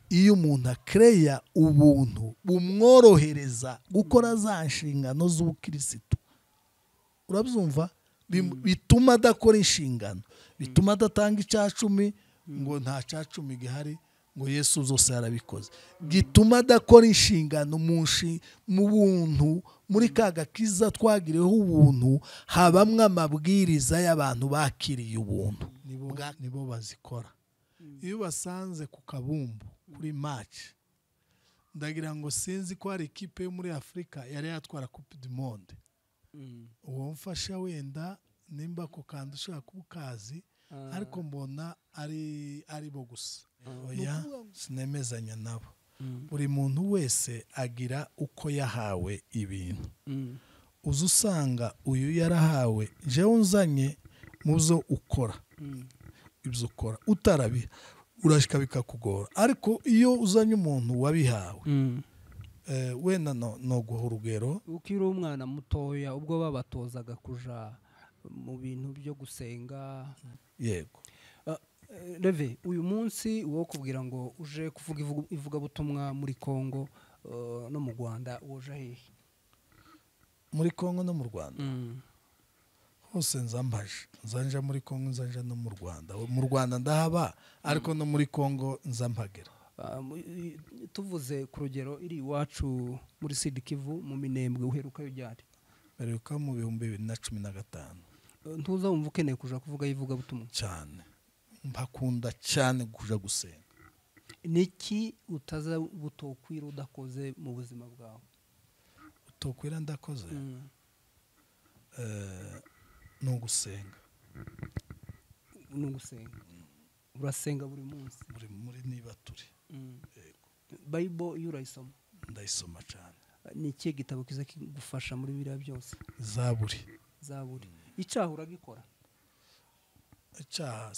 iyo umuntu akereya ubuntu bumworohereza gukora za nshingano z'ubukirisitu urabyumva bituma adakora inshingano bituma adatanga icyacumi ngo nta cyacumi gihari ngo Yesu zose yarabikoze gituma adakora inshingano mu buntu muri kaga kiza twagiriyeho ubuntu habamwe amabwiriza y'abantu bakiriye ubuntu nibo bazikora iyo basanze ku kabumbu kuri match ndagira ngo sinzi ko hari ikipe yo muri Afrika yari yatwara Coupe du Monde uwo mfasha wenda nimba ko kandi ushaka kubukazi ariko mbona ari bo gusa oya sinemezanya nabo buri muntu wese agira uko yahawe ibintu uzusanga uyu yarahawe jewe unzanye muzo ukora ibyo ukora utarabi urashika bikakugora ariko iyo uzanye umuntu wabihawe wenda no guha urugero ukiri umwana mutoya ubwo babatozaga kuja mu bintu byo gusenga yego Reve uyu munsi wo kubwira ngo uje kuvuga ivugabutumwa muri Kongo no mu Rwanda woje hehe muri Kongo no mu Rwanda hose nzambaje nzanja muri Kongo nzanja no mu Rwanda ndahaba ariko no muri Kongo nzampagera tuvuze ku rugero iri iwacu muri Sud Kivu mu Minembwe uheruka yo ryari beruka mu 2015 ntuza wumva ukeneye kuja kuvuga ivugabutumwa cyane mpakunda cyane kuja gusenga niki utaza butokwira udakoze mu buzima bwawe utokwira ndakoze no gusenga urasenga buri munsi muri niba turi Bible iyo urayisoma ndayisoma cyane ni ikihe gitabo kiza kigufasha muri biriya byose Zaburi icyaha uragikora icyaha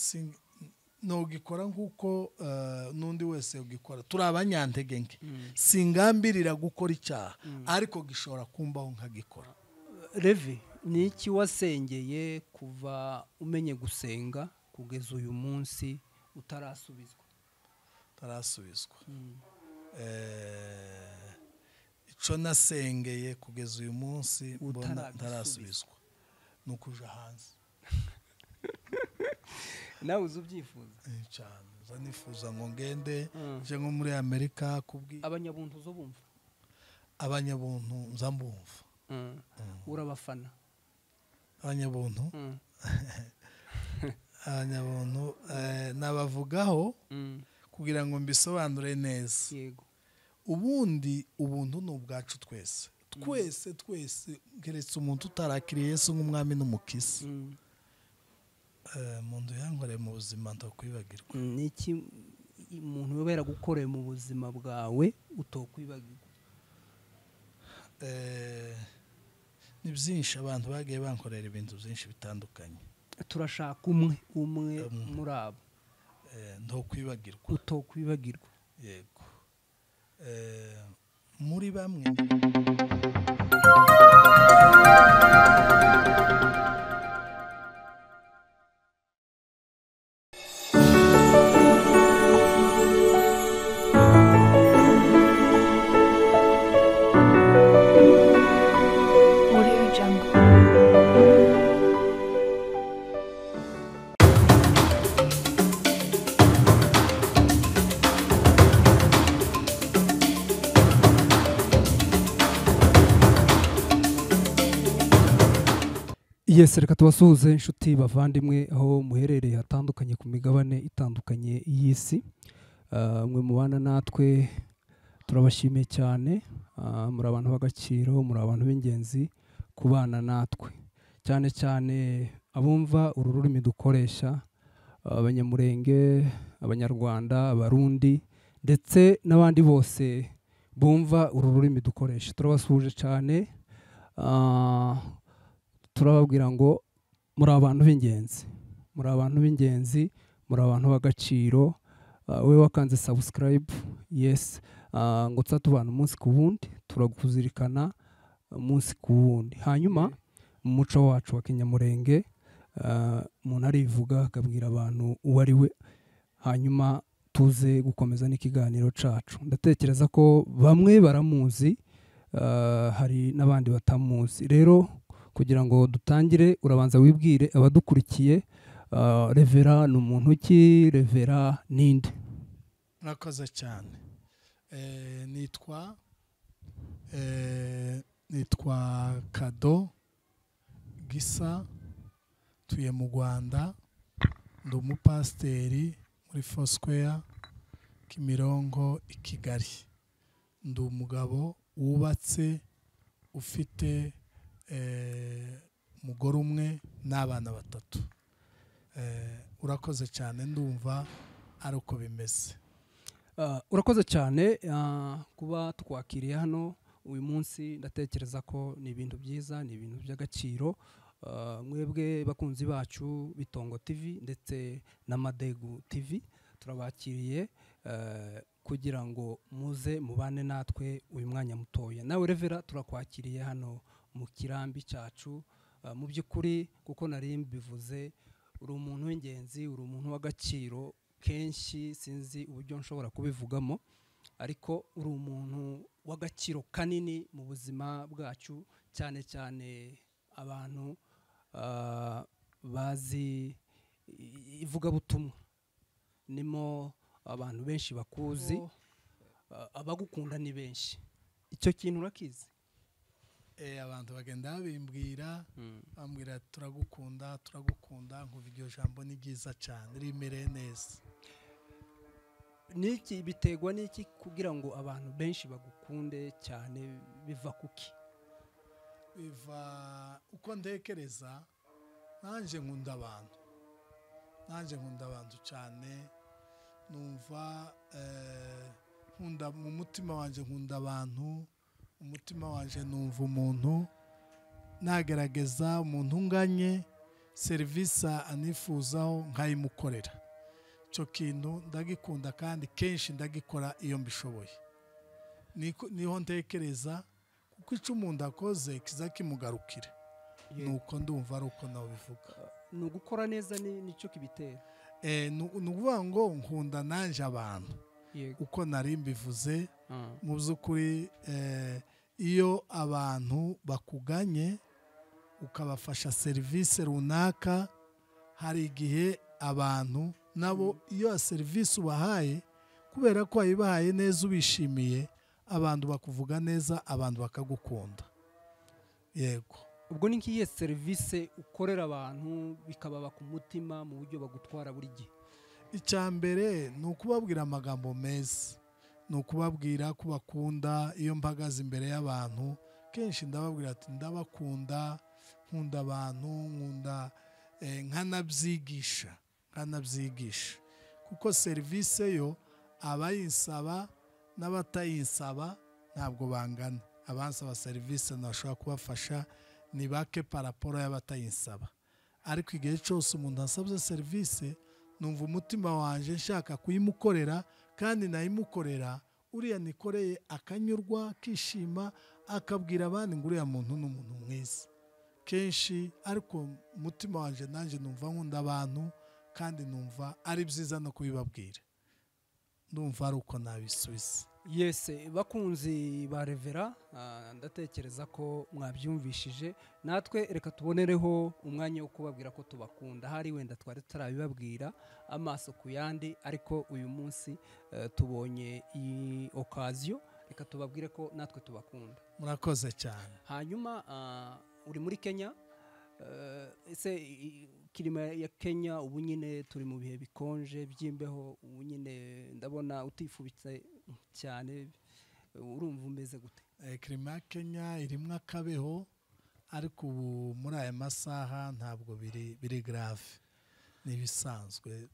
no gikora nkuko nundi wese ugikora turi abanyantege nke singambirira gukora icyaha ariko gishobora kumbaho nkagikora Revi ni iki wasengeye kuva umenye gusenga kugeza uyu munsi utarasubizwa ico nasengeye kugeza uyu munsi mbona ntarasubizwa nukuja hanze nawe uzubyifuza cyane zanifuza ngo ngende je nko muri Amerika kubwi abanyabuntu zo bumva abanyabuntu nzambumva urabafana abanyabuntu nabavugaho kugira ngo mbisobanure neza yego ubundi ubuntu n'ubwacu twese keretse umuntu utarakiriye Yesu nk'umwami n'umukisi umuntu yankoreye mu buzima ndakwibagirwa niki umuntu yobera gukoreye mu buzima bwawe utokwibagirwa ni byinshi abantu bagiye bankorera ibintu byinshi bitandukanye turashaka umwe muri abo utokwibagirwa yego muri bamwe Yes, reka tubasuhuze inshuti bavandimwe aho muherereye hatandukanye ku migabane itandukanye y'isi mwe mubana natwe turabashimiye cyane muri abantu b'agaciro muri abantu b'ingenzi kubana natwe cyane cyane abumva uru rurimi dukoresha abanyamurenge abanyarwanda abarundi ndetse n'abandi bose bumva uru rurimi dukoresha turabasuhuje cyane turababwira ngo muri abantu b'ingenzi muri abantu b'agaciro we wakanze subscribe yes ngo tubana umunsi ku wundi turaguzirikana umunsi ku wundi hanyuma mu muco wacu wa Kinyamurenge umuntu arivuga akabwira abantu uwo ari we hanyuma tuze gukomeza n'ikiganiro cacu. Ndatekereza ko bamwe baramuzi, hari n'abandi batamuzi. Rero kugira ngo dutangire, urabanza wibwire abadukurikiye, Revera ni umuntu ki? Revera ninde? Murakoze cyane. Nitwa Kado Gisa, tuye mu Rwanda, ndi umupasiteri muri Foursquare Kimironko i Kigali. Ndi umugabo wubatse, ufite umugore umwe n'abana 3. Urakoze cyane, ndumva ari uko bimeze. Urakoze cyane kuba twakiriye hano uyu munsi. Ndatekereza ko ni ibintu byiza, ni ibintu by'agaciro. Mwebwe bakunzi bacu Bitongo TV ndetse na Madegu TV, turabakiriye kugira ngo muze mubane natwe uyu mwanya mutoya. Nawe Revera, turakwakiriye hano mu kirambi cyacu. Mu by'ukuri kuko nari mbivuze, uri umuntu w'ingenzi, uri umuntu w'agaciro. Kenshi sinzi uburyo nshobora kubivugamo, ariko uri umuntu w'agaciro kanini mu buzima bwacu, cyane cyane abantu bazi ivugabutumwa. Nimo abantu benshi bakuzi, abagukunda ni benshi. Icyo kintu urakizi? Abantu bagenda babimbwira, bambwira turagukunda, nkuva iryo jambo ni ryiza cyane, rimereye neza. Niki bitegwa n'iki kugira ngo abantu benshi bagukunde cyane? Biva kuki? Biva uko ntekereza. Nanje nkunda abantu cyane. Numva nkunda mu mutima wanje, nkunda abantu. Umutima wanje numva umuntu nagerageza, umuntu unganye serivisi anifuzaho nkayimukorera. Icyo kintu ndagikunda kandi kenshi ndagikora iyo mbishoboye. Niho ntekereza, kuko icyo umuntu akoze kiza kimugarukira. Nuko ndumva ari uko nawe bivuga. Ni ugukora neza nicyo kibitera. Ni ukuvuga ngo nkunda nanje abantu. Uko nari mbivuze, mu by'ukuri iyo abantu bakuganye ukabafasha serivisi runaka, hari igihe abantu nabo iyo serivisi ubahaye, kubera ko wayibahaye neza ubishimiye, abantu bakuvuga neza, abantu bakagukunda. Yego. Ubwo ni nkiye serivisi ukorera abantu bikababa ku mutima mu buryo bagutwara buri gihe? Icyambere ni ukubabwira amagambo meza, ni ukubabwira ko bakunda. Iyo mpagaze imbere y'abantu kenshi ndababwira ati ndabakunda, nkunda abantu, nkunda, nkanabyigisha, kuko serivisi yo abayinsaba n'abatayinsaba ntabwo bangana. Abansaba serivisi nashobora kubafasha ni bake paraporo y'abatayinsaba, ariko igihe cyose umuntu asabye serivisi, numva umutima wanje nshaka kuyimukorera, kandi nayimukorera uriya nikoreye akanyurwa, akishima, akabwira abandi ngo uriya muntu ni umuntu mwiza kenshi. Ariko umutima wanje nanjye numva nkunda abantu, kandi numva ari byiza no kubibabwira. Ndumva ari uko nabisubiza. Yese bakunzi ba Revera, ndatekereza ko mwabyumvishije. Natwe reka tubonereho umwanya wo kubabwira ko tubakunda. Hari wenda twari tarabibabwira amaso ku yandi, ariko uyu munsi tubonye iyi occasion, reka tubabwire ko natwe tubakunda. Murakoze cyane. Hanyuma uri muri Kenya, ese kirima ya Kenya ubu nyine turi mu bihe bikonje by'imbeho, ubu nyine ndabona utifubitse cyane, urumva umeze gute? Kirima ya Kenya irimo akabeho, ariko ubu muri aya masaha ntabwo biri grave, ni bisanzwe.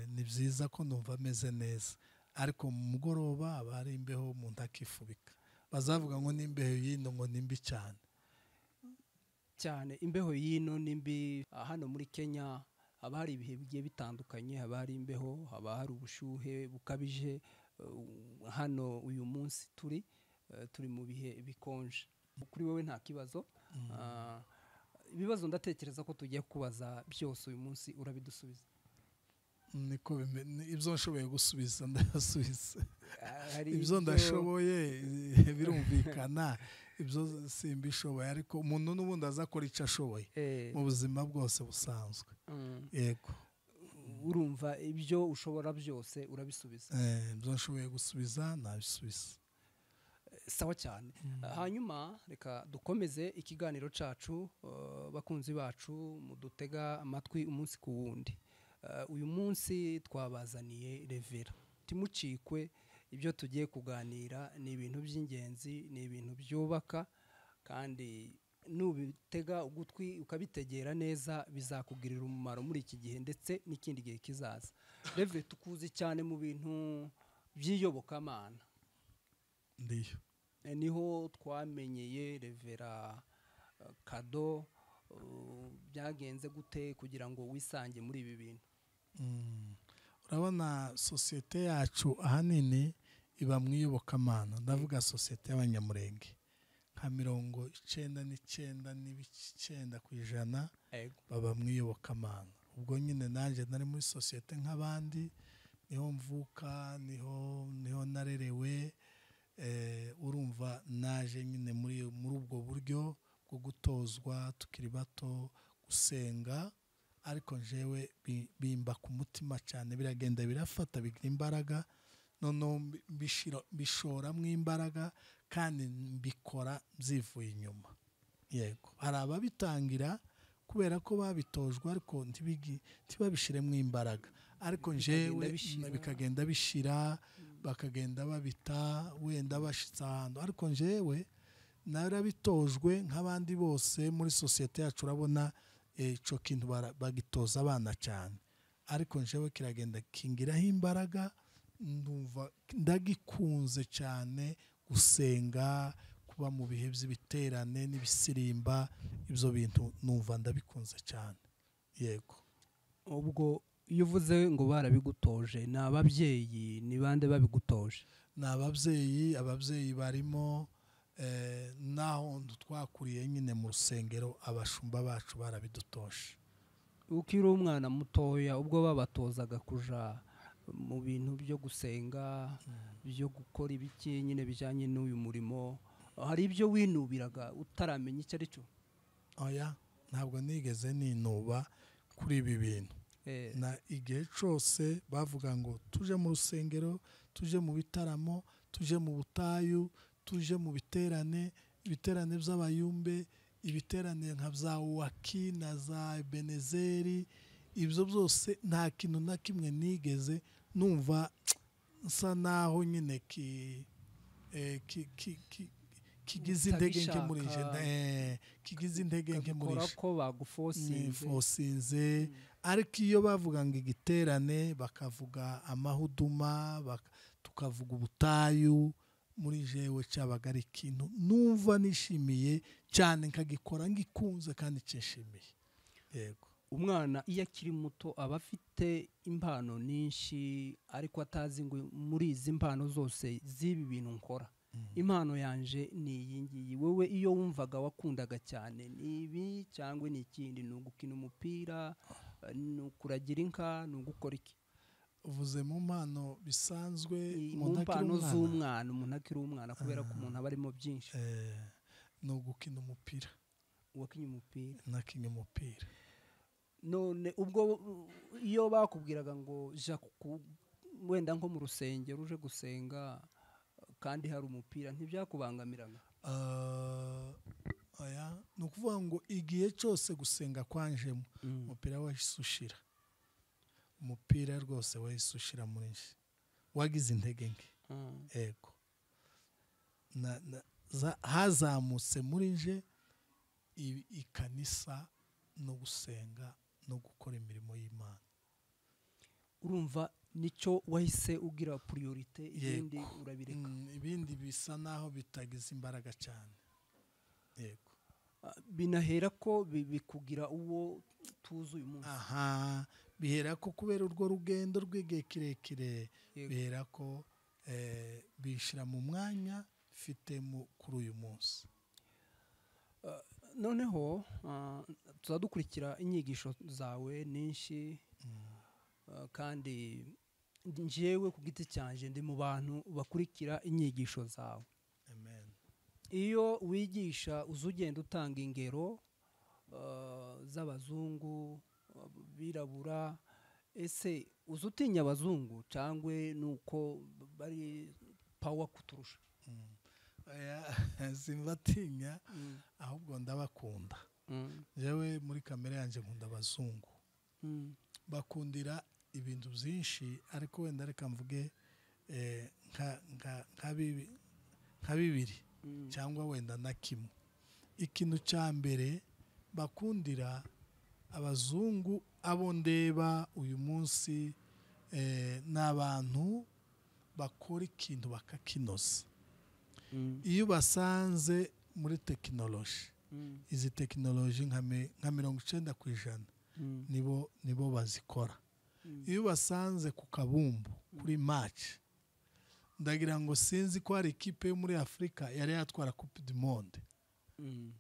Ni byiza ko numva ameze neza, ariko mu mugoroba aba hari imbeho umuntu akifubika. Bazavuga ngo n'imbeho y'ino ngo nimbi cyane. Imbeho y'ino nimbi. Hano muri Kenya haba hari ibihe bigiye bitandukanye, haba hari imbeho, haba hari ubushuhe bukabije. Hano uyu munsi turi mu bihe bikonje. Kuri wowe nta kibazo. Ibibazo ndatekereza ko tugiye kubaza byose uyu munsi urabidusubiza. niko ibyo nshoboye gusubiza ndasubiza hari ibyo ndashoboye birumvikana ibyo simbishoboye ariko umuntu n'ubundi azakora icyo ashoboye mu buzima bwose busanzwe yego urumva ibyo ushobora byose urabisubiza ibyo nshoboye gusubiza nabisubiza sawa cyane hanyuma reka dukomeze ikiganiro cacu bakunzi bacu mudutega amatwi umunsi ku wundi uyu munsi twabazaniye Revera timucikwe ibyo tugiye kuganira ni ibintu by'ingenzi ni ibintu byubaka kandi nubitega ugutwi ukabitegera neza bizakugirira umumaro muri iki gihe ndetse n'ikindi gihe kizaza Revera tukuzi cyane mu bintu by'iyobokamana ndiyo niho twamenyeye Revera Kado byagenze gute kugira ngo wisange muri ibi bintu urabona sosiyete yacu ahanini iba mu iyobokamana ndavuga sosiyete y'abanyamurenge nka 99.9% baba mu iyobokamana ubwo nyine nanjye nari muri sosiyete nk'abandi niho mvuka niho narerewe urumva naje nyine muri ubwo buryo bwo gutozwa tukiri bato gusenga ariko njewe bimba ku mutima cyane biragenda birafata bigira imbaraga noneho bishoramo imbaraga kandi mbikora byivuye inyuma yego hari ababitangira kubera ko babitojwe ariko ntibabishiremo imbaraga ariko njewe bikagenda bishira bakagenda babita wenda bashitse ahantu ariko njewe narabitojwe nk'abandi bose muri sosiyete yacu urabona ico kintu bagitoza abana cyane ariko njewe kiragenda kingiraho imbaraga ndumva ndagikunze cyane gusenga kuba mu bihe by'ibiterane n'ibisirimba ibyo bintu numva ndabikunze cyane yego ubwo iyo uvuze ngo barabigutoje ni ababyeyi ni bande babigutoje ni ababyeyi barimo naho twakuriye nyine mu rusengero abashumba bacu barabidutoje ukiri umwana mutoya ubwo babatozaga kuja mu bintu byo gusenga byo gukora ibiki nyine bijyanye n'uyu murimo hari ibyo winubiraga utaramenya icyo ari cyo oya ntabwo nigeze ninuba kuri ibi bintu na igihe cyose bavuga ngo tuje mu rusengero tuje mu bitaramo tuje mu butayu tuje mu ibiterane by'abayumbe ibiterane nka za waki na za benezeri ibyo byose nta kintu na kimwe nigeze numva nsa naho nyine kigize intege nke muri je kigize intege nke muri je ko bagufosinze ariko iyo bavuga ngo igiterane bakavuga amahuduma tukavuga ubutayu muri jewe cyabaga ari ikintu numva nishimiye cyane nkagikora ngikunze kandi cyishimiye yego umwana iyo akiri muto aba afite impano nyinshi ariko atazi ngo muri izi mpano zose z'ibi bintu nkora impano yanje ni iyi ngiyi wowe iyo wumvaga wakundaga cyane ni ibi cyangwa ni ikindi ni ugukina umupira ni ukuragira inka ni ugukora iki uvuze mu mpano bisanzwe mu mpano z'umwana umuntu akiri umwana kubera ko umuntu aba arimo byinshi ni ugukina umupira wakinnye umupira nakinnye umupira none ubwo iyo bakubwiraga ngo ja wenda nko mu rusengero uje gusenga kandi hari umupira ntibyakubangamiraga aya ni ukuvuga ngo igihe cyose gusenga kwanjemo umupira wahise ushira umupira rwose wahise ushira muri nje wagize intege nke ego hazamutse muri nje ikanisa no gusenga no gukora imirimo y'Imana urumva nicyo wahise ugira priorite ibindi urabireka ibindi bisa naho bitagize imbaraga cyane yego binahera ko bikugira uwo tuzi uyu munsi bihera ko kubera urwo rugendo rw'igihe kirekire bihera ko bishira mu mwanya mfite kuri uyu munsi noneho tuzadukurikira inyigisho zawe nyinshi kandi njyewe ku giti cyanjye ndi mu bantu bakurikira inyigisho zawe. Amen. Iyo wigisha uza ugenda utanga ingero z'abazungu birabura, ese uza utinya abazungu cyangwa nuko bari power kuturusha? Simbatinya ahubwo ndabakunda. Jewe muri kamere yanjye nkunda abazungu, bakundira ibintu byinshi, ariko wenda reka mvuge nka bibiri cyangwa wenda na kimwe. Ikintu cya mbere bakundira abazungu abo ndeba uyu munsi ni abantu bakora ikintu bakakinoza. Iyo basanze muri tekinoloji, izi tekinoloji nka 90% nibo bazikora. Iyo basanze ku kabumbu kuri match, ndagira ngo sinzi ko hari ikipe yo muri Afrika yari yatwara Coupe du Monde,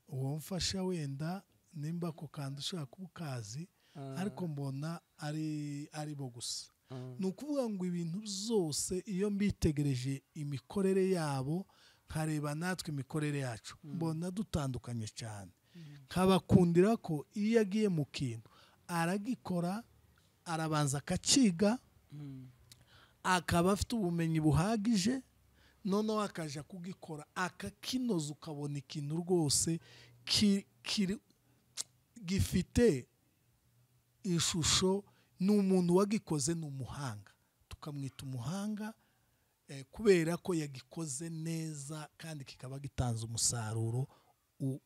uwo mfasha wenda nimba ko kandi ushaka kubukazi, ariko mbona ari bo gusa. Ni ukuvuga ngo ibintu byose iyo mbitegereje imikorere yabo nkareba natwe imikorere yacu, mbona dutandukanye cyane. Nkabakundira ko iyo yagiye mu kintu aragikora, arabanza akaciga, akaba afite ubumenyi buhagije, noneho akaja kugikora akakinoza, ukabona ikintu rwose gifite ishusho. Ni umuntu wagikoze, ni umuhanga, tukamwita umuhanga kubera ko yagikoze neza kandi kikaba gitanze umusaruro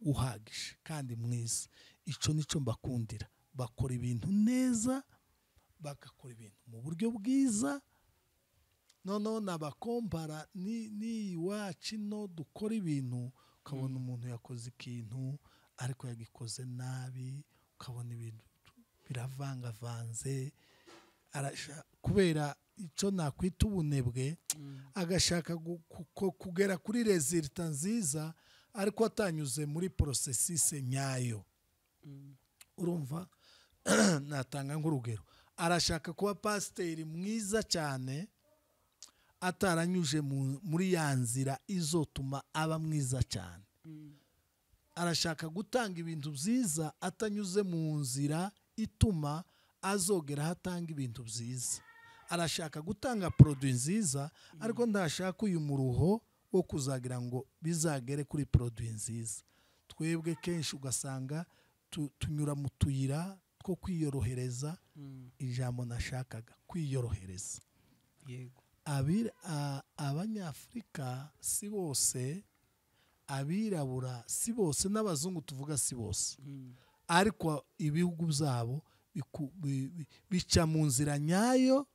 uhagije kandi mwiza. Ico nico mbakundira, bakora ibintu neza, bagakora ibintu mu buryo bwiza. Noneho nabakompara ni iwacu no dukora ibintu, ukabona umuntu yakoze ikintu ariko yagikoze nabi, ukabona ibintu biravangavanze, kubera icyo nakwita ubunebwe, agashaka kugera kuri resulta nziza ariko atanyuze muri processus nyayo. Urumva? Natanga nk'urugero, arashaka kuba pasiteri mwiza cyane ataranyuje muri ya nzira izotuma aba mwiza cyane. Arashaka gutanga ibintu byiza atanyuze mu nzira ituma azogera hatanga ibintu byiza. Arashaka gutanga produit nziza, ariko ndashaka uyu muruho wo kuzagira ngo bizagere kuri produit nziza. Twebwe kenshi ugasanga tunyura mu tuyira two kwiyorohereza. Ijambo nashakaga kwiyorohereza. Yego. Abanyafrika si bose, abirabura si bose, n'abazungu tuvuga si bose, ariko ibihugu byabo bica mu nzira nyayo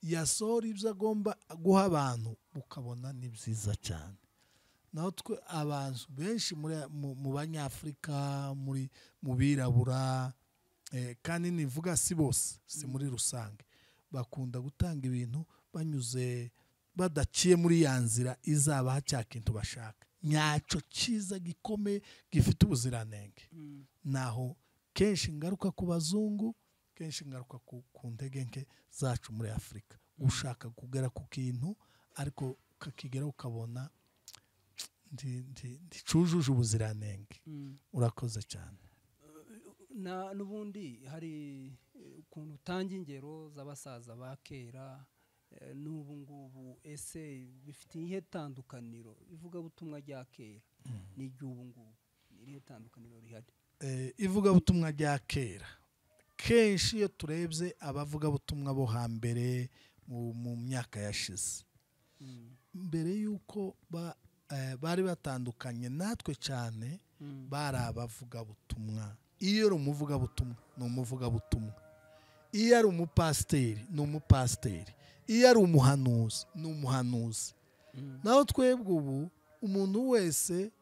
yasohora ibyo agomba guha abantu, ukabona ni byiza cyane. Naho twe abantu benshi mu banyafrika, mu birabura, kandi nivuga si bose, si muri rusange, bakunda gutanga ibintu banyuze, badaciye muri ya nzira izabaha cya kintu bashaka nyacyo cyiza gikomeye gifite ubuziranenge. Naho kenshi ngaruka ku bazungu, kenshi ngaruka ku ntege nke zacu muri Afrika. Ushaka kugera ku kintu ariko ukakigera ukabona ndicujuje ubuziranenge. Urakoze cyane. N'ubundi hari ukuntu utanga ingero z'abasaza ba kera n'ubu ngubu, ese bifite ihe tandukaniro? Ivugabutumwa rya kera n'iry'ubu ngubu, irihe tandukaniro rihari? Ivugabutumwa rya kera kenshi iyo turebye abavugabutumwa bo hambere mu myaka yashize, mbere y'uko bari batandukanye natwe cyane, bari abavugabutumwa. Iyo ari umuvugabutumwa ni umuvugabutumwa, iyo ari umupasiteri ni umupasiteri, iyo ari umuhanuzi ni umuhanuzi. Naho twebwe ubu umuntu wese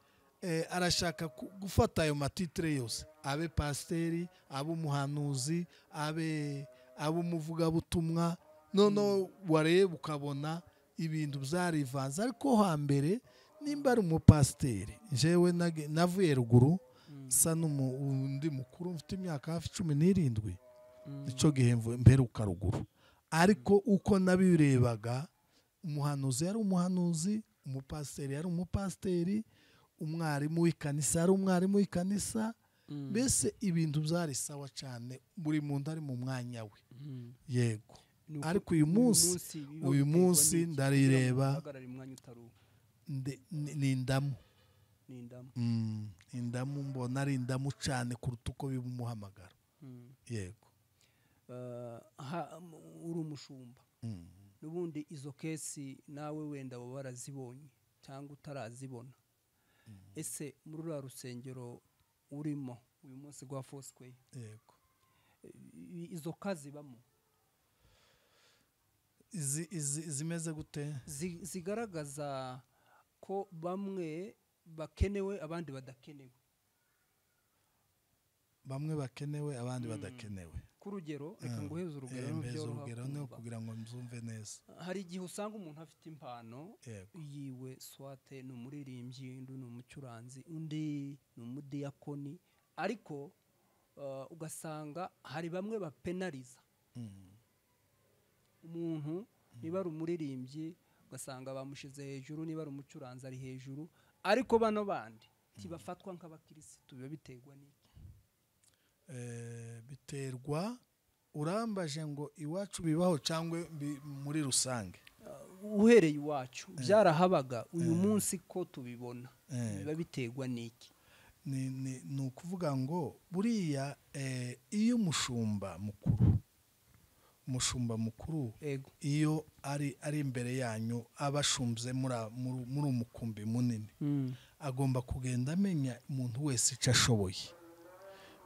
arashaka gufata ayo matitire yose, abe pasiteri, abe umuhanuzi, abe umuvugabutumwa. Noneho wareba ukabona ibintu byarivanze. Ariko hambere nimba ari umupasiteri, jewe navuye ruguru sa n'undi mukuru, mfite imyaka hafi 17, nicyo gihe mperuka ruguru. ariko uko nabirebaga umuhanuzi yari umuhanuzi, umupasiteri yari umupasiteri, umwarimu w'ikanisa yari umwarimu w'ikanisa, mbese ibintu byari sawa cyane, buri muntu ari mu mwanya we. Yego, ariko uyu munsi ndarireba ni indamu. Indamu mbona ari indamu cyane kuruta uko biba umuhamagaro. Yego, uri umushumba n'ubundi izo kesi nawe wenda waba warazibonye cyangwa utarazibona. Ese muri uriya rusengero urimo uyu munsi rwa Foursquare, yego, izo kazi bamo zimeze gute? Zigaragaza ko bamwe bakenewe abandi badakenewe. Bamwe bakenewe abandi badakenewe. Kurugero reka nguheze urugero no kugira ngo mzumve neza. Hari igihe usanga umuntu afite impano yiwe, swate ni umuririmbyi, undi ni umucuranzi, undi ni umudiyakoni, ariko ugasanga hari bamwe bapenaliza umuntu. Niba ari umuririmbyi ugasanga bamushize hejuru, niba ari umucuranzi ari hejuru, ariko bano bandi tibafatwa nk'abakirisitu. Biba biterwa n'iki? Biterwa, urambaje ngo iwacu bibaho cyangwa muri rusange? Uhereye iwacu byarahabaga, uyu munsi ko tubibona biba biterwa n'iki? Ni ukuvuga ngo buriya iyo umushumba mukuru iyo ari imbere yanyu abashumbye muri umukumbi munini, agomba kugenda amenya umuntu wese icyo ashoboye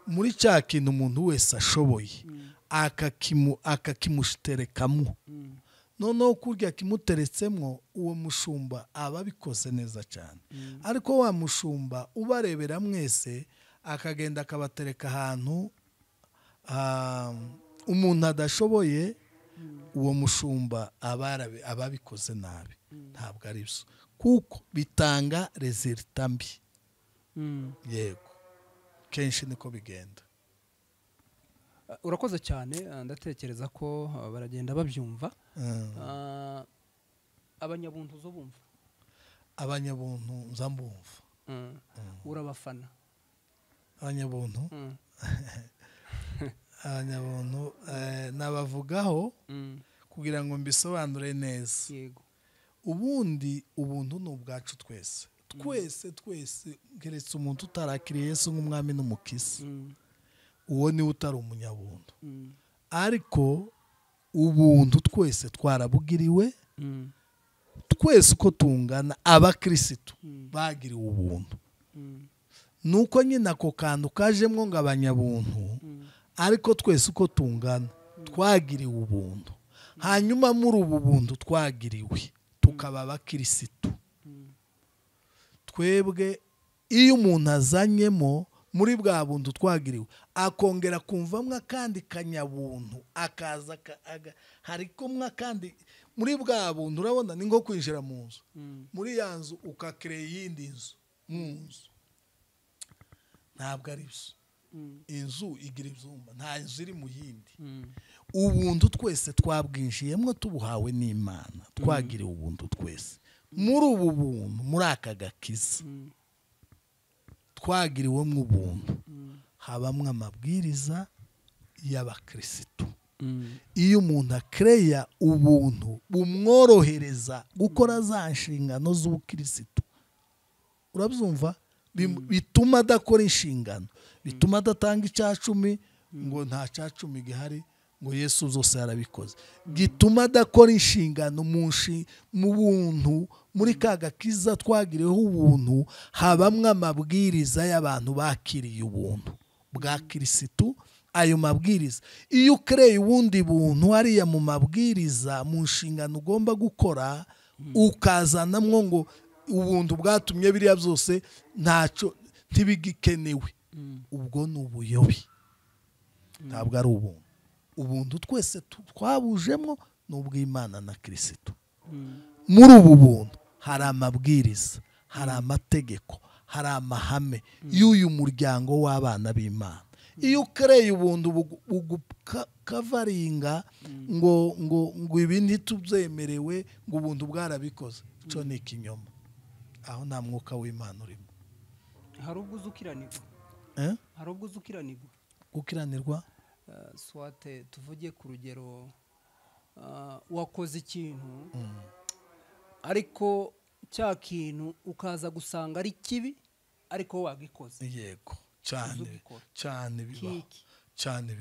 muri cya kintu umuntu wese ashoboye, akakimushiterekamo. Noneho kurya kimuteretsemo, uwo mushumba aba abikoze neza cyane. Ariko wa mushumba ubarebera mwese akagenda akabatereka ahantu umuntu adashoboye, uwo mushumba aba abikoze nabi. Ntabwo ari byo, kuko bitanga resulta mbi. Yego, kenshi niko bigenda. Urakoze cyane, ndatekereza ko baragenda babyumva. Abanyabuntu zo bumva? Abanyabuntu nza mbumva. Urabafana abanyabuntu? Abanyabuntu nabavugaho kugira ngo mbisobanure neza. Yego, ubundi ubuntu ni ubwacu twese. Twese keretse umuntu utarakiriye Yesu nk'umwami n'umukiza, uwo niwe utari umunyabuntu. Ariko ubuntu twese twarabugiriwe, twese uko tungana abakirisitu bagiriwe ubuntu. Nuko nyine ako kantu kajemwo ngo abanyabuntu, ariko twese uko tungana twagiriwe ubuntu. Hanyuma muri ubu buntu twagiriwe tukaba abakirisitu. Twebwe iyo umuntu azanyemo muri bwa buntu twagiriwe, akongera kumvamwo akandi kanyabuntu, akaza hari kumwe kandi muri bwa buntu. Urabona ni nko kwinjira mu nzu, muri ya nzu ukakireye iyindi nzu mu nzu. Ntabwo ari byo. Inzu igira ibyumba, nta nzu iri mu yindi. Ubuntu twese twabwinjiyemo tubuhawe n'Imana, twagiriwe ubuntu twese. Muri ubu buntu, muri aka gakiza twagiriwemo ubuntu, habamwe amabwiriza y'abakirisitu. Iyo umuntu akereya ubuntu bumworohereza gukora za nshingano z'ubukirisitu, urabyumva, bituma adakora inshingano, bituma adatanga icyacumi ngo nta cyacumi gihari, ngo Yesu zose yarabikoze. Gituma adakora inshingano mu buntu. Muri ka gakiza twagiriweho ubuntu, habamwe amabwiriza y'abantu bakiriye ubuntu bwa kirisitu. Ayo mabwiriza iyo ukereye ubundi buntu hariya mu mabwiriza, mu nshingano ugomba gukora, ukazanamwo ngo ubuntu bwatumye biriya byose ntacyo ntibigikenewe, ubwo ni ubuyobe. Ntabwo ari ubuntu. Ubuntu twese twabujemo ni ubw'Imana na kirisitu. Muri ubu buntu hari amabwiriza, hari amategeko, hari amahame y'uyu muryango w'abana b'Imana. Iyo ukereye ubuntu ukavaringa ngo ibi ntitubyemerewe ngo ubuntu bwarabikoze cyo ni ikinyoma aho nta mwuka w'Imana urimo. hari ubwo uzukiranirwa hari ubwo uzukiranirwa gukiranirwa swate tuvuge ku rugero wakoze ikintu ariko cya kintu ukaza gusanga ari kibi ariko wagikoze. yego cyane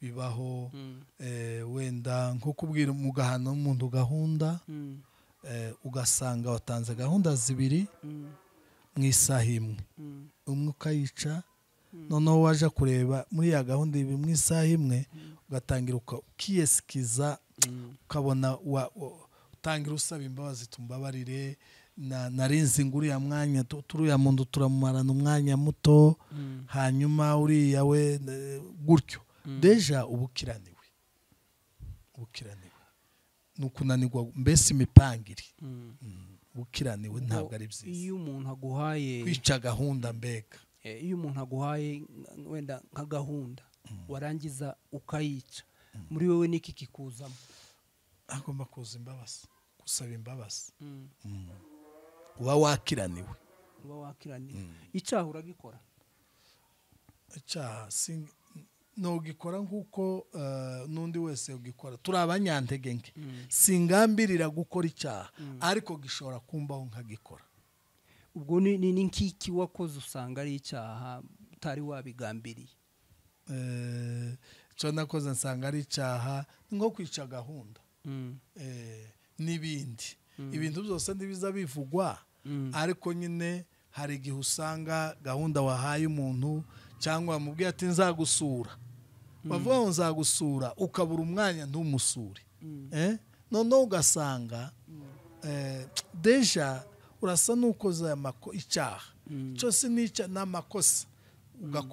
bibaho wenda nko kubwira umugahano n'umuntu gahunda ugasanga watanze gahunda zibiri mu isaha imwe umwe ukayica noneho waje kureba muri ya gahunda ibiri mu isaha imwe ugatangira ukiyesikiza ukabona utangira usaba imbabazi tumbabarire narinzi nguriya mwanya turiya muntu turamumarana umwanya muto hanyuma uriya we gutyo deja ubukiraniwe nukunanirwa mbese imipangire ubukiraniwe ntabwo ari byiza. iyo umuntu aguhaye kwica gahunda mbega iyo umuntu aguhaye wenda nka gahunda warangiza ukayica muri wowe niki kikuzamo? agomba kuza imbabazi gusaba imbabazi uba wakiraniwe icyaha uragikora? icyaha ntugikora nk'uko n'undi wese ugikora turi abanyantege nke singambirira gukora icyaha ariko gishobora kumbaho nkagikora. ubwo ni nk'iki wakoze usanga ari icyaha utari wabigambiriye? icyo nakoze nsanga ari icyaha nko kwica gahunda n'ibindi ibintu byose ntibiza bivugwa ariko nyine hari igihe usanga gahunda wahaye umuntu cyangwa wamubwiye ati nzagusura bavuga ngo nzagusura ukabura umwanya ntumusure noneho ugasanga deja urasa n'ukoze icyaha cyose ni amakosa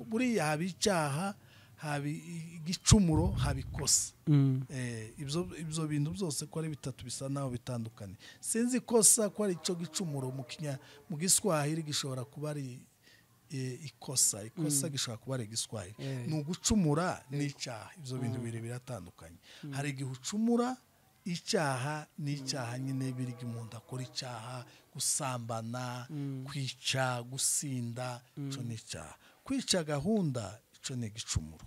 buriya haba icyaha haba igicumuro haba ikosa ibyo bintu byose ko ari bitatu bisa naho bitandukanye. sinzi ikosa ko ari icyo gicumuro mu giswahili gishobora kuba ari ikosa gishobora kuba ari igiswahili ni ugucumura n'icyaha ibyo bintu bibiri biratandukanye. hari igihe ucumura icyaha n'icyaha nyine biri umuntu akora icyaha gusambana kwica gusinda icyo ni icyaha. kwica gahunda icyo ni igicumuro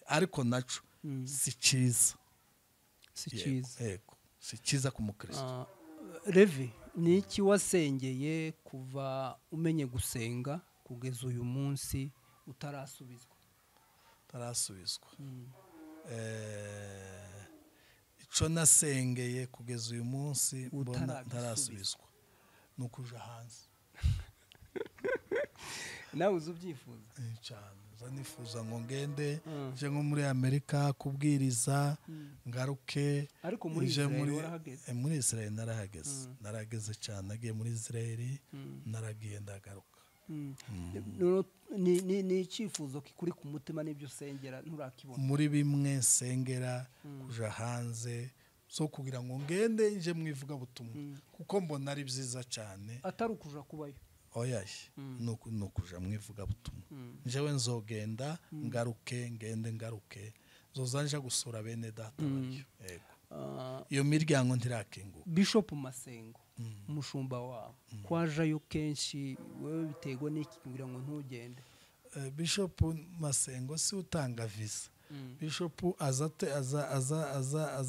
ariko nacyo si cyiza si cyiza ku mukristo. Levi ni iki wasengeye kuva umenye gusenga kugeza uyu munsi utarasubizwa? icyo nasengeye kugeza uyu munsi ntarasubizwa ni ukuja hanze. nawe uzi ubyifuza cyane nifuza ngo ngende nje nko muri Amerika kubwiriza ngaruke. ariko muri Israel warahageze? muri Israel narahageze cyane nagiye muri Israel naragiye ndagaruka. ni icyifuzo kikuri ku mutima n'ibyo usengera nturakibona? muri bimwe nsengera kuja hanze so kugira ngo ngende nje mu ivugabutumwa kuko mbona ari byiza cyane atari ukuja kubayo. oyaye no kuja mu ivugabutumwa njewe nzogenda ngaruke zozanja gusura bene data bayo. iyo miryango ntirakinguka. Bishop Masengo umushumba wabo kwajayo kenshi wewe biterwa n'iki kugira ngo ntugende? Bishop Masengo si utanga visa. Bishop aza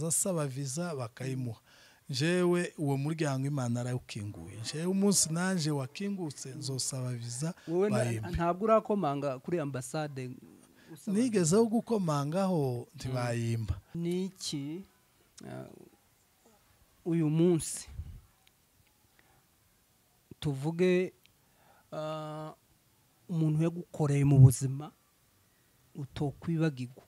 asaba visa bakayimuha. Jewe uwo muryango Imana arawukinguye. Jewe umunsi nanje wakingutse nzosaba visa bayimpe. Ntabwo urakomanga kuri ambassade? Nigezeho gukomangaho ntibayimba. Niki uyu munsi tuvuge umuntu yagukoreye mu buzima utokwibagirwa?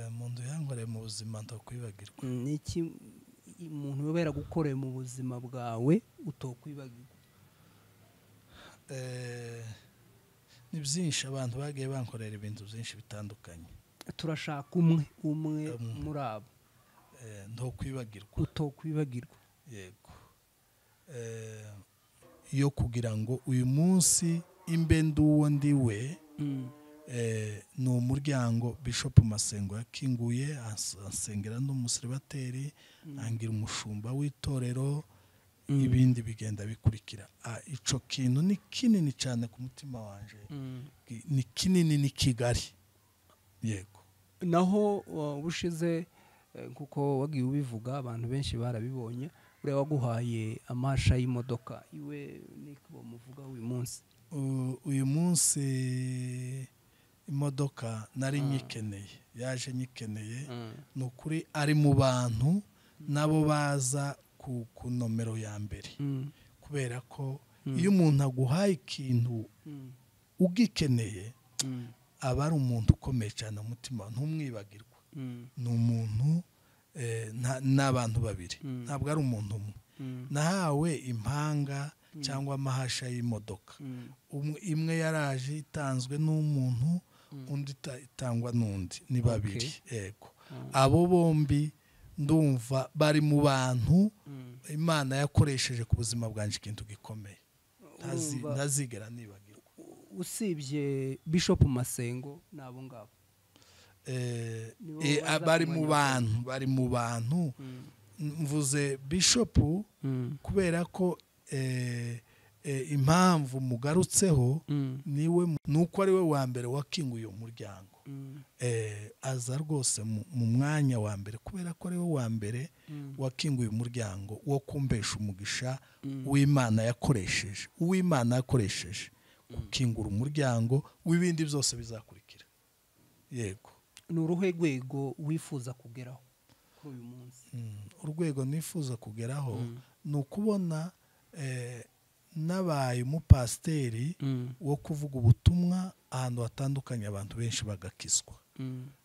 Umuntu yankoreye mu buzima ntokwibagirwa. Niki umuntu yobera gukoreye mu buzima bwawe utokwibagirwa? Ni byinshi abantu bagiye bankorera ibintu byinshi bitandukanye. Turashaka umwe muri abo ntokwibagirwa. Utokwibagirwa? Yego. yo kugira ngo uyu munsi imbe nduwo ndiwe ni umuryango Bishop Masengo yakinguye asengera n'umusiribateri angira umushumba w'itorero ibindi bigenda bikurikira. Ico kintu ni kinini cyane ku mutima wanje, ni kinini, ni Kigali. Yego. Naho ubushize kuko wagiye ubivuga abantu benshi barabibonye, ure waguhaye amasha y'imodoka iwe niko muvuga uyu munsi imodoka nari nyikeneye, yaje nyikeneye, nukuri ari mu bantu nabo baza ku nomero ya mbere, kubera ko iyo umuntu aguhaye ikintu ugikeneye aba ari umuntu ukomeye cyane umutima, ntumwibagirwa. Ni umuntu n'abantu babiri, ntabwo ari umuntu umwe. Nahawe impanga cyangwa amahasha y'imodoka, imwe yaraje itanzwe n'umuntu, undi itangwa n'undi, ni babiri. Yego. Abo bombi ndumva bari mu bantu Imana yakoresheje ku buzima bwanje ikintu gikomeye ntazigera nibagirwa. Usibye Bishop Masengo nabo ngabo bari mu bantu mvuze Bishop kubera ko impamvu mugarutseho niwe nuko ari we wa mbere wakinguye umuryango. Aza rwose mu mwanya wa mbere kubera ko ari we wa mbere wakinguye umuryango wo kumbesha umugisha w'Imana yakoresheje gukingura umuryango w'ibindi byose bizakurikira. Yego. Ni uruhe rwego wifuza kugeraho kuri uyu munsi? Urwego nifuza kugeraho ni ukubona nabaye umupasiteri wo kuvuga ubutumwa ahantu hatandukanye, abantu benshi bagakizwa.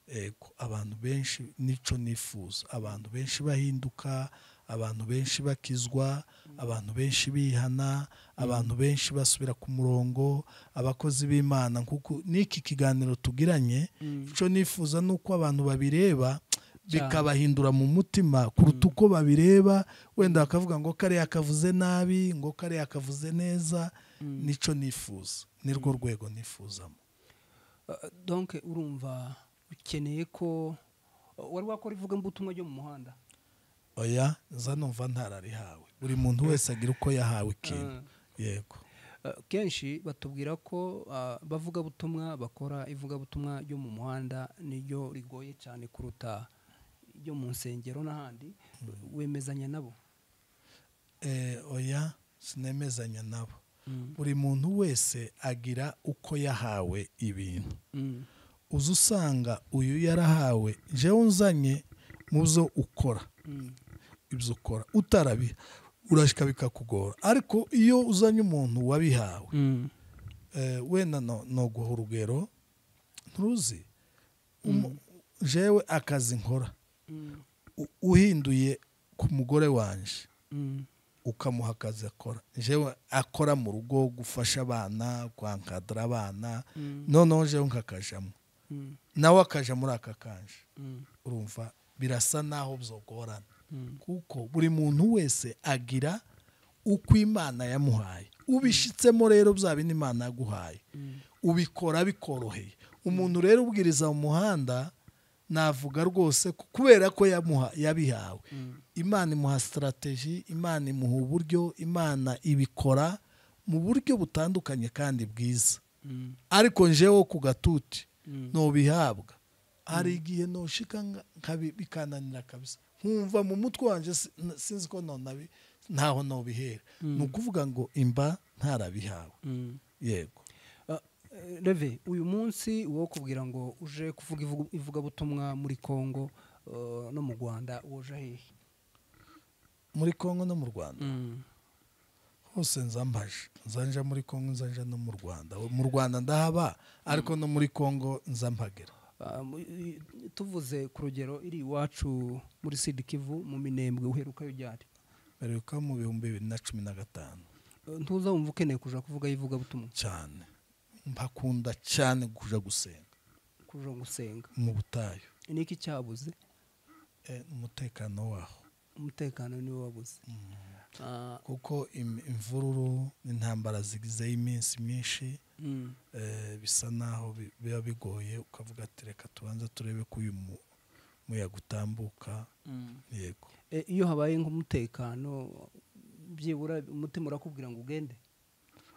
Ego, abantu benshi nico nifuza, abantu benshi bahinduka, abantu benshi bakizwa, abantu benshi bihana, abantu benshi basubira ku murongo, abakozi b'Imana. Kuko niki kiganiro tugiranye, ico nifuza nuko abantu babireba bikabahindura mu mutima kuruta uko babireba wenda bakavuga ngo kare yakavuze nabi, ngo kare yakavuze neza. Nico nifuza, nirwo rwego nifuzamo. Donc urumva ukeneye ko wari wakora ivuga mbutumwa ryo mu muhanda? Oya, zanumva ntararihawe. Buri muntu wese agira uko yahawe ikintu. Yego. Kenshi batubwira ko bavuga butumwa bakora ivuga butumwa ryo mu muhanda niryo rigoye cyane kuruta ryo mu nsengero n'ahandi. Wemezanya nabo? Oya, sinemezanya nabo. Buri muntu wese agira uko yahawe ibintu. Uza usanga uyu yarahawe, jewe unzanye muzo ukora, ibyo ukora utarabiha urashika bikakugora. Ariko iyo uzanye umuntu wabihawe, wenda no guha urugero, nturuzi jewe akazi nkora uhinduye ku mugore wanje ukamuha akazi akora, jewe akora mu rugo gufasha abana, kwankadra abana, noneho jewe nkakajamo, nawe akaja muri aka kanje, urumva birasa naho byogorana. Kuko buri muntu wese agira uko Imana yamuhaye. Ubishitsemo rero bya bindi Imana yaguhaye ubikora bikoroheye. Umuntu rero ubwiriza mu muhanda navuga rwose kubera ko yabihawe. Imana imuha strategy, Imana imuha uburyo, Imana ibikora mu buryo butandukanye kandi bwiza. Ariko njewe ku gatuti no bihabwa, hari igihe no shika bikananira kabisa, nkumva mu mutwe wanje sinzi ko ntaho no bihera. Nukuvuga ngo imba ntarabihawe. Yego. Reve, uyu munsi wo kubwira ngo uje kuvuga ivuga butumwa muri Kongo no mu Rwanda, woje hehe? Muri Kongo no mu Rwanda hose nzambaje, nzanja muri Kongo, nzanja no mu Rwanda. Mu Rwanda ndahaba, ariko no muri Kongo nzampagera. Tuvuze ku rugero iri iwacu muri Sud Kivu mu Minembwe, uheruka ryari? Beruka mu 2015. Ntuza wumva ukeneye kuja kuvuga ivuga butumwa? Cyane. Mbakunda cyane kuja gusenga. Kuja gusenga mu butayu. Niki cyabuze? Umutekano waho. Umutekano ni wabuze. Kuko imvururu n'intambara zigize iminsi myinshi, bisa naho biba bigoye ukavuga ati reka tubanza turebe ko uyu muyaga utambuka. Yego. Iyo habaye nk'umutekano byibura umutima urakubwira ngo ugende?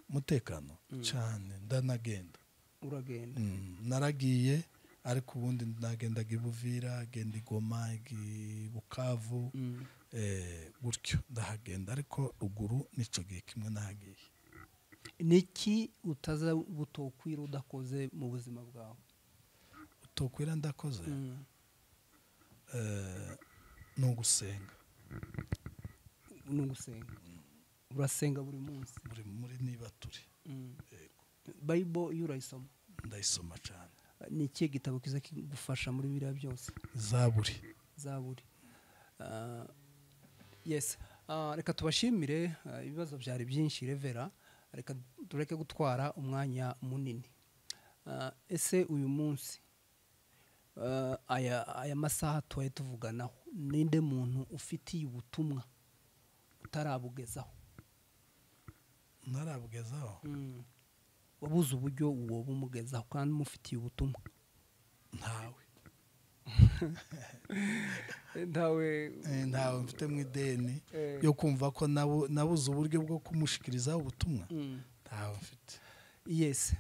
Umutekano cyane ndanagenda. Uragenda? Naragiye ariko ubundi nagendaga i Buvira, genda i Goma, i Bukavu, gutyo ndahagenda, ariko ruguru nico gihe kimwe nahagiye. Niki utaza butokwira udakoze mu buzima bwawe? Utokwira ndakoze no gusenga. No gusenga? Urasenga buri munsi? muri niba turi. Yego. Bible iyo urayisoma? Ndayisoma cyane. Ni ikihe gitabo kiza kigufasha muri biriya byose? Zaburi. Yes. Reka tubashimire, ibibazo byari byinshi Revera, reka tureke gutwara umwanya munini. Ese uyu munsi aya masaha tuwaye tuvuganaho, ninde muntu ufitiye ubutumwa utarabugezaho? Narabugezaho? Wabuze uburyo uwo bumugezaho kandi mufitiye ubutumwa? Ntawe mfite mu ideni yo kumva ko nabuze uburyo bwo kumushikirizaho ubutumwa. Ntawe mfite. Yes.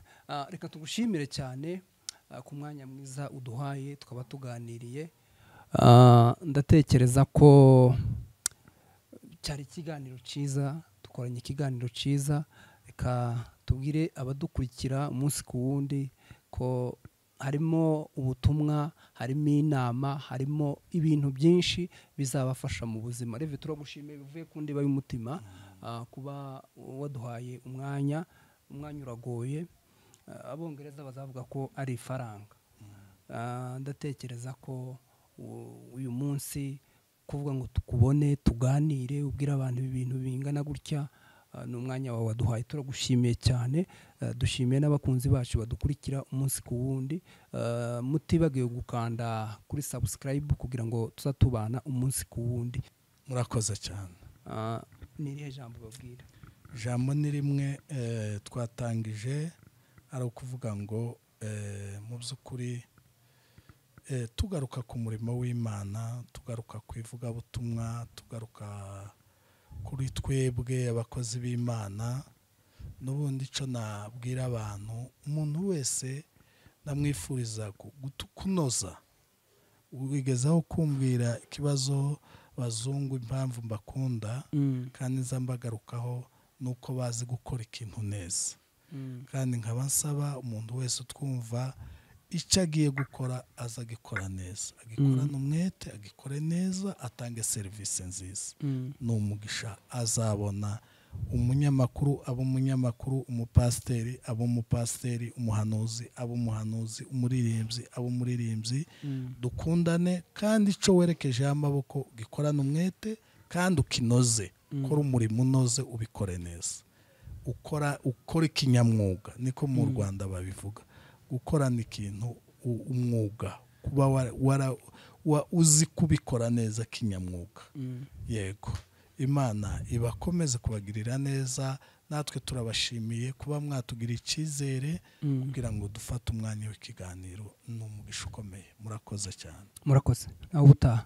Reka tugushimire cyane ku mwanya mwiza uduhaye tukaba tuganiriye. Ndatekereza ko cyari ikiganiro cyiza, dukoranye ikiganiro cyiza. Reka tubwire abadukurikira umunsi ku wundi ko harimo ubutumwa, harimo inama, harimo ibintu byinshi bizabafasha mu buzima. Reve turagushimiye bivuye ku ndiba y'umutima kuba waduhaye umwanya uragoye. Abongereza bazavuga ko ari ifaranga. Ndatekereza ko uyu munsi kuvuga ngo tukubone tuganire ubwira abantu ibintu bingana gutya, ni umwanya wawe waduhaye. Turagushimiye cyane. Dushimiye n'abakunzi bacu badukurikira umunsi ku wundi. Mutibagiwe gukanda kuri subscribe kugira ngo tuzatubana umunsi ku wundi. Murakoze cyane. Ni irihe jambo babwira? Jambo ni rimwe twatangije, ari ukuvuga ngo mu by'ukuri tugaruka ku murimo w'Imana, tugaruka ku ivugabutumwa, tugaruka kuri twebwe abakozi b'Imana. N'ubundi icyo nabwira abantu, umuntu wese ndamwifuriza kunoza. Wigezaho kumbwira ikibazo bazungu impamvu mbakunda, kandi nza mbagarukaho nuko bazi gukora ikintu neza. Kandi nkaba nsaba umuntu wese utwumva icyo agiye gukora aza agikora neza, agikorana umwete, agikore neza, atange serivisi nziza. Ni umugisha azabona. Umunyamakuru aba umunyamakuru, umupasiteri aba umupasiteri, umuhanuzi aba umuhanuzi, umuririmbyi aba umuririmbyi. Dukundane, kandi icyo werekejeho amaboko gikorana umwete kandi ukinoze. Ukora umurimo unoze, ubikore neza. Ukora ikinyamwuga, niko mu Rwanda babivuga. Gukorana ikintu umwuga, kuba uzi kubikora neza kinyamwuga. Yego. Imana ibakomeze kubagirira neza. Natwe turabashimiye kuba mwatugira icyizere kugira ngo dufate umwanya w'ikiganiro. Ni umugisha ukomeye. Murakoze cyane. Murakoze. Nawe utaha.